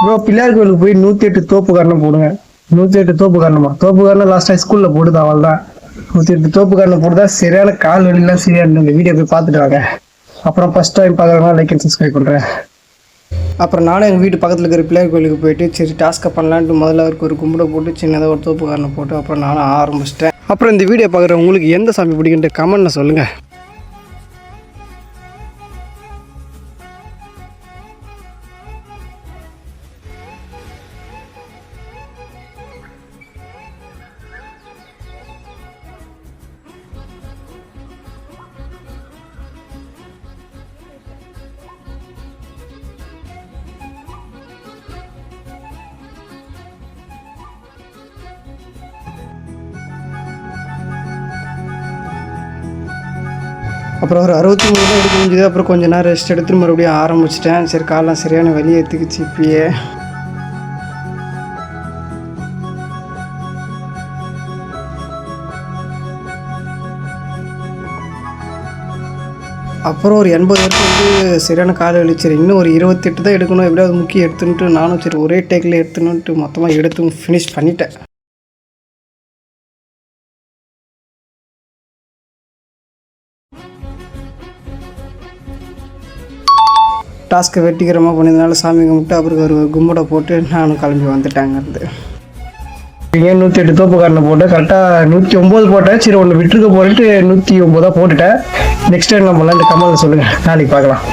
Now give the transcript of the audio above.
Bro Pillaiyar கோயிலுக்கு போய் 108 தோப்பு காரணம் போடுங்க. 108 தோப்பு காரணமா? தோப்பு காரணம் லாஸ்ட் டைம் ஸ்கூல்ல போடுது அவள் தான். 108 தோப்பு காரணம் போடுதா சரியான கால் வலிலாம் சரியா இருந்தது. வீடியோ போய் பார்த்துட்டு வாங்க. அப்புறம் ஃபர்ஸ்ட் டைம் பார்க்குறவங்க லைக் அண்ட் சப்ஸ்கிரைப் பண்ணுறேன். அப்புறம் நானும் எங்கள் வீட்டு பக்கத்தில் இருக்கிற பிள்ளையார் கோயிலுக்கு போயிட்டு சரி டாஸ்க்கை பண்ணலான்ட்டு முதல்ல அவருக்கு ஒரு கும்பிட போட்டு சின்னதாக ஒரு தோப்பு காரணம் போட்டு அப்புறம் நானும் ஆரம்பிச்சிட்டேன். அப்புறம் இந்த வீடியோ பார்க்குற உங்களுக்கு எந்த சாமி பிடிக்குன்ட்டு கமெண்ட்டில் சொல்லுங்கள். அப்புறம் ஒரு 63 தான் எடுக்க முடியுது. அப்புறம் கொஞ்சம் நேரம் ரெஸ்ட் எடுத்து மறுபடியும் ஆரம்பிச்சிட்டேன். சரி காலெலாம் சரியான வலி எடுத்துக்கிச்சு இப்பயே. அப்புறம் ஒரு 80 பேருக்கு சரியான கால் வலிச்சிரு. இன்னும் ஒரு 28 தான் எடுக்கணும். எப்படியாவது முக்கியம் எடுத்துன்ட்டு நானும் சரி ஒரே டேக்கில் எடுத்துணுன்ட்டு மொத்தமாக எடுத்து ஃபினிஷ் பண்ணிட்டேன். டாஸ்க்கை வெட்டிக்கிறமாக பண்ணியிருந்தனால சாமி கும்பிட்டு அப்புறம் ஒரு கும்பிட போட்டு நானும் கிளம்பி வந்துட்டேங்கிறது. 108 தோப்பு காரணம் போட்டு கரெக்டாக 109 போட்டேன். சரி ஒன்று விட்டுருக்க போட்டு 109 போட்டுட்டேன். நெக்ஸ்ட் டைம் நம்மளாம் இந்த கமெண்ட்டில் சொல்லுங்கள். நாளைக்கு பார்க்கலாம்.